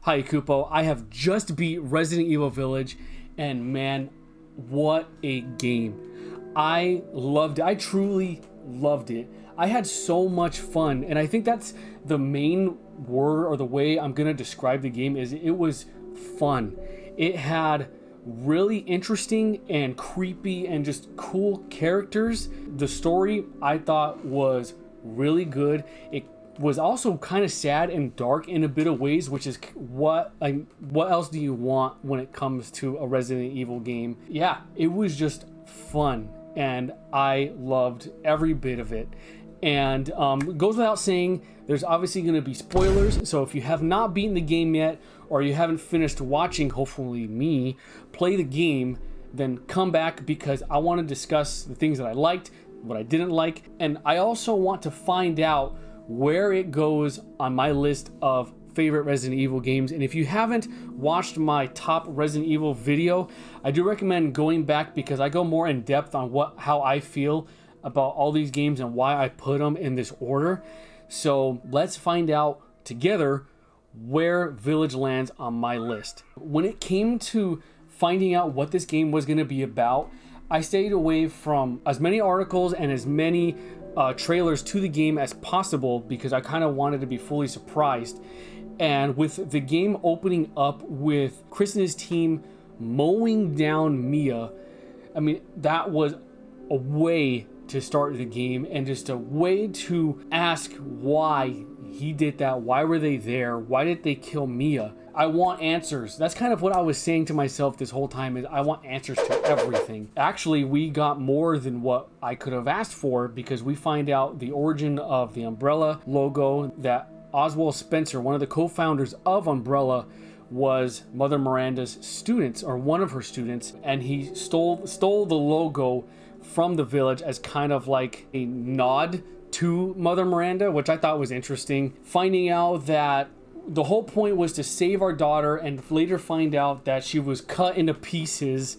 Hi Kupo, I have just beat Resident Evil Village, and man, what a game. I loved it. I truly loved it. I had so much fun, and I think that's the main word or the way I'm gonna describe the game is it was fun. It had really interesting and creepy and just cool characters. The story I thought was really good. It was also kind of sad and dark in a bit of ways, which is what else do you want when it comes to a Resident Evil game? Yeah, it was just fun and I loved every bit of it. And it goes without saying, there's obviously going to be spoilers. So if you have not beaten the game yet, or you haven't finished watching, hopefully me, play the game, then come back because I want to discuss the things that I liked, what I didn't like. And I also want to find out where it goes on my list of favorite Resident Evil games. And if you haven't watched my top Resident Evil video, I do recommend going back because I go more in depth on how I feel about all these games and why I put them in this order. So let's find out together where Village lands on my list. When it came to finding out what this game was going to be about, I stayed away from as many articles and as many trailers to the game as possible because I kind of wanted to be fully surprised. And with the game opening up with Chris and his team mowing down Mia, I mean, that was a way to start the game and just a way to ask why he did that. Why were they there? Why did they kill Mia? I want answers. That's kind of what I was saying to myself this whole time is I want answers to everything. Actually, we got more than what I could have asked for because we find out the origin of the Umbrella logo, that Oswald Spencer, one of the co-founders of Umbrella, was Mother Miranda's students or one of her students, and he stole the logo from the village as kind of like a nod to Mother Miranda, which I thought was interesting. Finding out that the whole point was to save our daughter and later find out that she was cut into pieces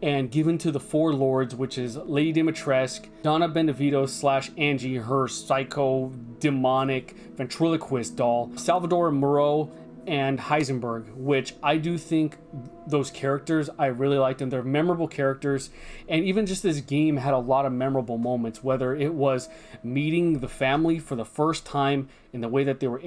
and given to the four lords, which is Lady Dimitrescu, Donna Benedito / Angie, her psycho demonic ventriloquist doll, Salvador Moreau, and Heisenberg, which I do think those characters, I really liked them. They're memorable characters, and even just this game had a lot of memorable moments, whether it was meeting the family for the first time in the way that they were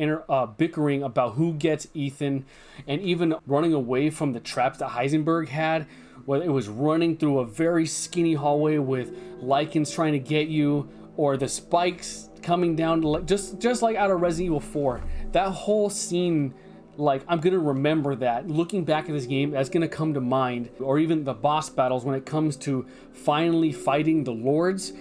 bickering about who gets Ethan, and even running away from the traps that Heisenberg had, whether it was running through a very skinny hallway with lichens trying to get you, or the spikes coming down to just like out of Resident Evil 4. That whole scene, like, I'm gonna remember that. Looking back at this game, that's gonna come to mind. Or even the boss battles when it comes to finally fighting the lords.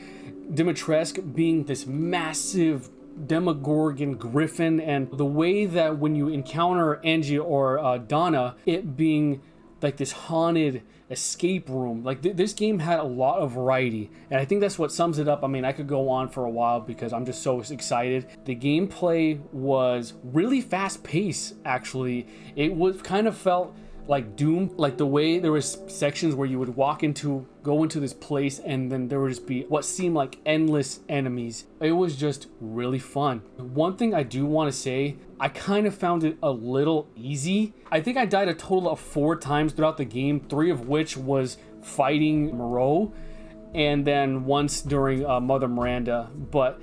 Dimitrescu being this massive Demogorgon griffin, and the way that when you encounter Angie or Donna, it being like this haunted escape room. Like this game had a lot of variety, and I think that's what sums it up. I mean, I could go on for a while because I'm just so excited. The gameplay was really fast paced. Actually, it was kind of felt like Doom, like the way there was sections where you would go into this place and then there would just be what seemed like endless enemies. It was just really fun. One thing I do want to say, I kind of found it a little easy. I think I died a total of 4 times throughout the game, 3 of which was fighting Moreau, and then once during Mother Miranda. But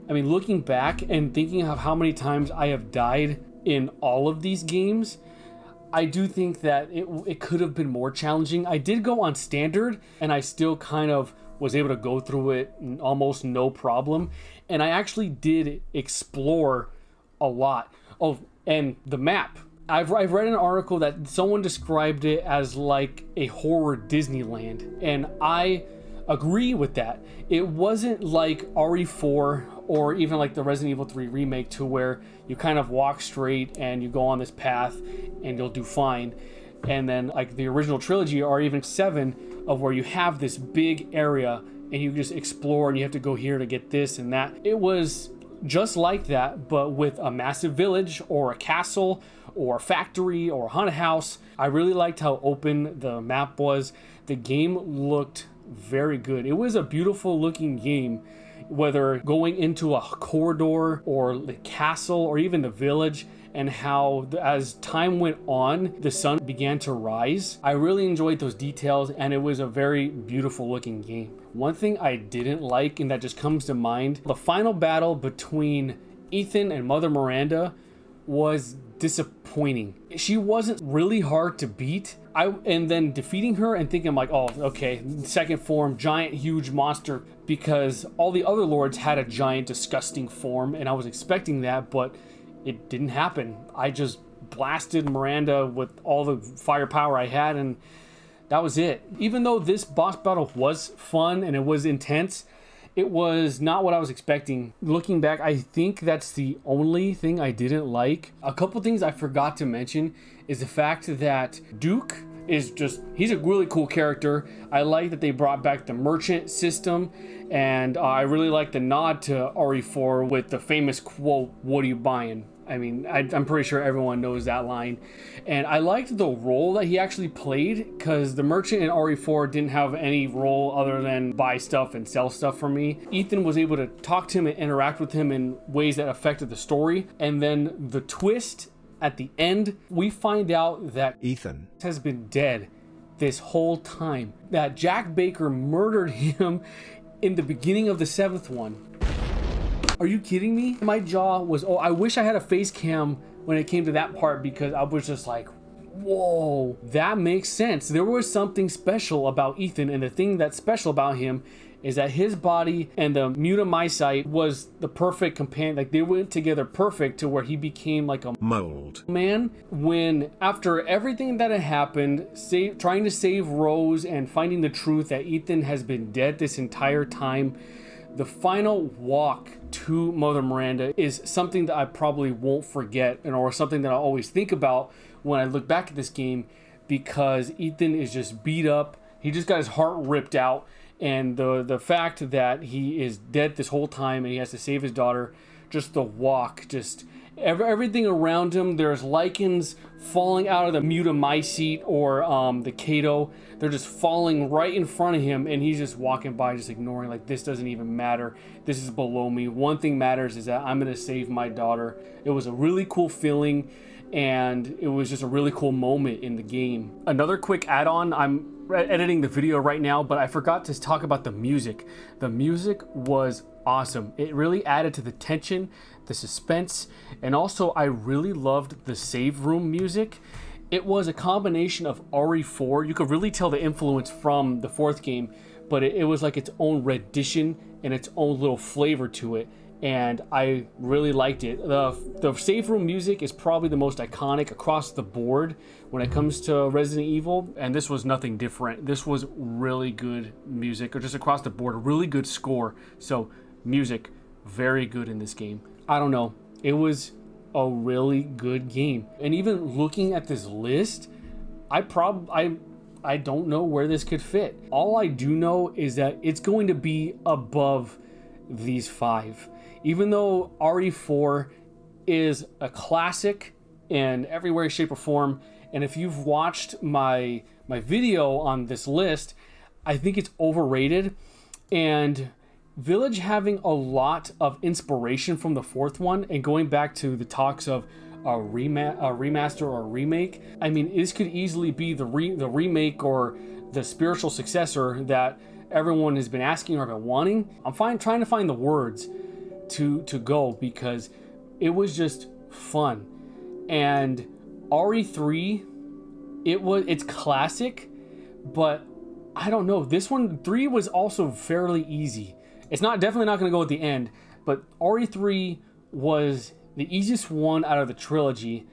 I mean, looking back and thinking of how many times I have died in all of these games, I do think that it could have been more challenging. I did go on standard and I still kind of was able to go through it almost no problem. And I actually did explore a lot. Oh, and the map. I've read an article that someone described it as like a horror Disneyland. And I agree with that. It wasn't like RE4 or even like the Resident Evil 3 remake to where you kind of walk straight and you go on this path and you'll do fine. And then like the original trilogy or even 7 of where you have this big area and you just explore and you have to go here to get this and that. It was just like that, but with a massive village or a castle or a factory or a haunted house. I really liked how open the map was. The game looked very good. It was a beautiful looking game. Whether going into a corridor or the castle or even the village, and how as time went on, the sun began to rise. I really enjoyed those details, and it was a very beautiful looking game. One thing I didn't like, and that just comes to mind, the final battle between Ethan and Mother Miranda was disappointing. She wasn't really hard to beat. And then defeating her and thinking like, oh, okay, second form, giant, huge monster, because all the other lords had a giant, disgusting form, and I was expecting that, but it didn't happen. I just blasted Miranda with all the firepower I had, and that was it. Even though this boss battle was fun and it was intense, it was not what I was expecting. Looking back, I think that's the only thing I didn't like. A couple things I forgot to mention is the fact that Duke is just, he's a really cool character. I like that they brought back the merchant system, and I really like the nod to RE4 with the famous quote, "What are you buying?" I mean, I'm pretty sure everyone knows that line. And I liked the role that he actually played, because the merchant in RE4 didn't have any role other than buy stuff and sell stuff for me. Ethan was able to talk to him and interact with him in ways that affected the story. And then the twist at the end, we find out that Ethan has been dead this whole time. That Jack Baker murdered him in the beginning of the 7th one. Are you kidding me? My jaw was, oh, I wish I had a face cam when it came to that part, because I was just like, whoa, that makes sense. There was something special about Ethan, and the thing that's special about him is that his body and the mutamycite was the perfect companion. Like, they went together perfect to where he became like a mold man. When after everything that had happened, trying to save Rose and finding the truth that Ethan has been dead this entire time, the final walk to Mother Miranda is something that I probably won't forget, or something that I always think about when I look back at this game, because Ethan is just beat up. He just got his heart ripped out, and the fact that he is dead this whole time and he has to save his daughter, just the walk, just everything around him. There's lichens falling out of the mutamycete or the Kato. They're just falling right in front of him, and he's just walking by, just ignoring, like, this doesn't even matter. This is below me. One thing matters is that I'm going to save my daughter. It was a really cool feeling, and it was just a really cool moment in the game. Another quick add-on, I'm editing the video right now, but I forgot to talk about the music. The music was awesome. It really added to the tension, the suspense, and also I really loved the save room music. It was a combination of RE4. You could really tell the influence from the 4th game, but it was like its own rendition and its own little flavor to it, and I really liked it. The save room music is probably the most iconic across the board when it comes to Resident Evil, and this was nothing different. This was really good music, or just across the board, a really good score. So music, very good in this game. I don't know, it was a really good game. And even looking at this list, I don't know where this could fit. All I do know is that it's going to be above these 5. Even though RE4 is a classic in every way, shape, or form, and if you've watched my video on this list, I think it's overrated. And Village having a lot of inspiration from the 4th one, and going back to the talks of a remaster or a remake, I mean, this could easily be the remake or the spiritual successor that everyone has been asking or been wanting. I'm trying to find the words to go, because it was just fun. And RE3, it's classic, but I don't know, this one, 3 was also fairly easy. It's definitely not going to go at the end, but RE3 was the easiest one out of the trilogy,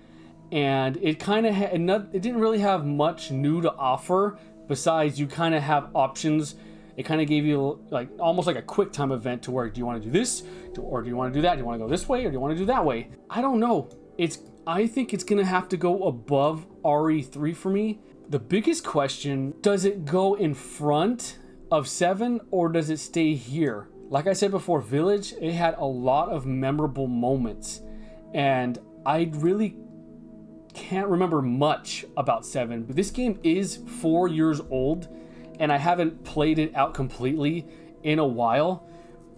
and it kind of it didn't really have much new to offer besides you kind of have options. It kind of gave you like almost like a quick time event to where, do you want to do this, or do you want to do that? Do you want to go this way, or do you want to do that way? I don't know. I think it's going to have to go above RE3 for me. The biggest question, does it go in front of 7, or does it stay here? Like I said before, Village, it had a lot of memorable moments, and I really can't remember much about 7, but this game is 4 years old, and I haven't played it out completely in a while,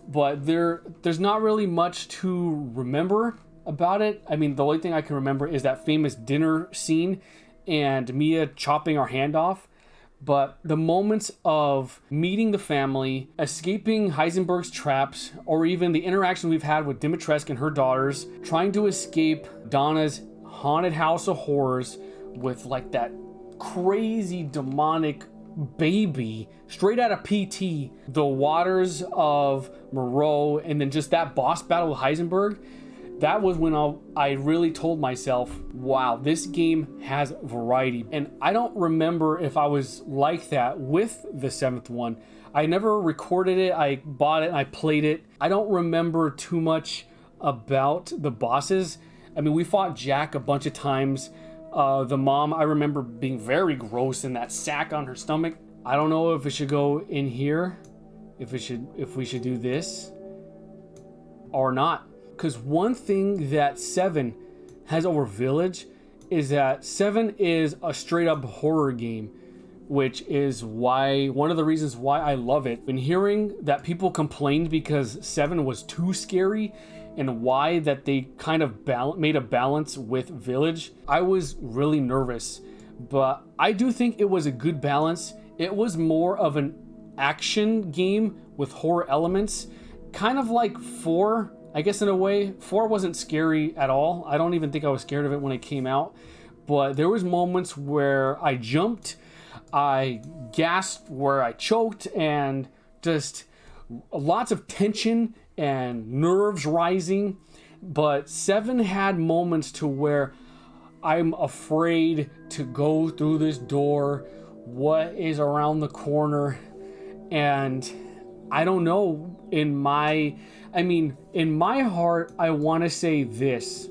but there's not really much to remember about it. I mean, the only thing I can remember is that famous dinner scene and Mia chopping our hand off. But the moments of meeting the family, escaping Heisenberg's traps, or even the interaction we've had with Dimitrescu and her daughters, trying to escape Donna's haunted house of horrors with like that crazy demonic baby straight out of PT, the waters of Moreau, and then just that boss battle with Heisenberg. That was when I really told myself, wow, this game has variety. And I don't remember if I was like that with the 7th one. I never recorded it. I bought it and I played it. I don't remember too much about the bosses. I mean, we fought Jack a bunch of times. The mom, I remember being very gross in that sack on her stomach. I don't know if it should go in here, if we should do this or not. Because one thing that 7 has over Village is that 7 is a straight up horror game, which is why one of the reasons why I love it. When hearing that people complained because 7 was too scary and why that they kind of made a balance with Village, I was really nervous. But I do think it was a good balance. It was more of an action game with horror elements, kind of like 4. I guess in a way, 4 wasn't scary at all. I don't even think I was scared of it when it came out. But there was moments where I jumped, I gasped, where I choked, and just lots of tension and nerves rising. But 7 had moments to where I'm afraid to go through this door. What is around the corner? And I don't know, in my heart, I want to say this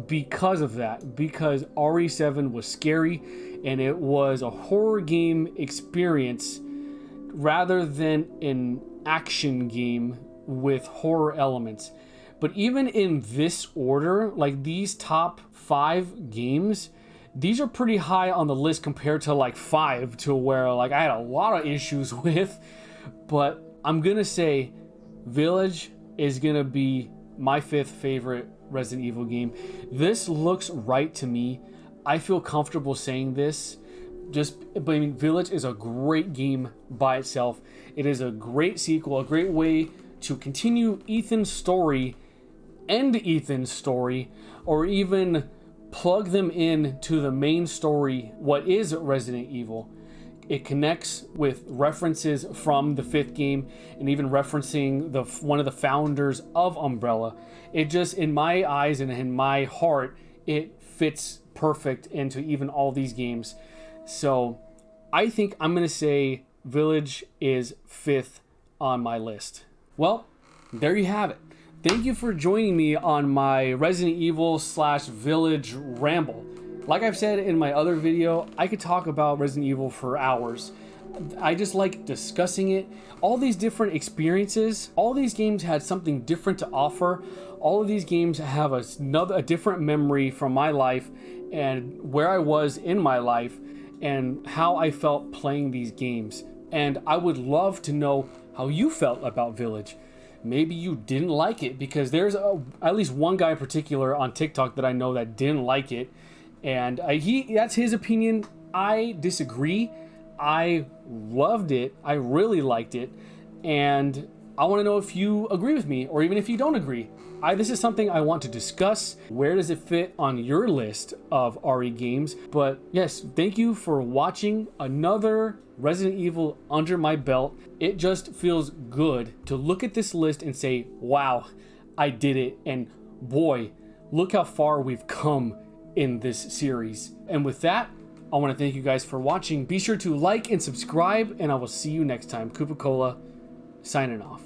because of that, because RE7 was scary and it was a horror game experience rather than an action game with horror elements. But even in this order, like these top 5 games, these are pretty high on the list compared to like 5, to where like I had a lot of issues with. But I'm gonna say Village is gonna be my 5th favorite Resident Evil game. This looks right to me. I feel comfortable saying this. But I mean, Village is a great game by itself. It is a great sequel, a great way to continue Ethan's story, end Ethan's story, or even plug them in to the main story, what is Resident Evil. It connects with references from the 5th game and even referencing one of the founders of Umbrella. It just, in my eyes and in my heart, it fits perfect into even all these games. So I think I'm going to say Village is 5th on my list. Well, there you have it. Thank you for joining me on my Resident Evil / Village ramble. Like I've said in my other video, I could talk about Resident Evil for hours. I just like discussing it. All these different experiences, all these games had something different to offer. All of these games have a different memory from my life and where I was in my life and how I felt playing these games. And I would love to know how you felt about Village. Maybe you didn't like it, because there's at least one guy in particular on TikTok that I know that didn't like it. And that's his opinion. I disagree. I loved it. I really liked it. And I want to know if you agree with me, or even if you don't agree. This is something I want to discuss. Where does it fit on your list of RE games? But yes, thank you for watching another Resident Evil under my belt. It just feels good to look at this list and say, wow, I did it. And boy, look how far we've come in this series. And with that, I want to thank you guys for watching. Be sure to like and subscribe, and I will see you next time. KupoCola signing off.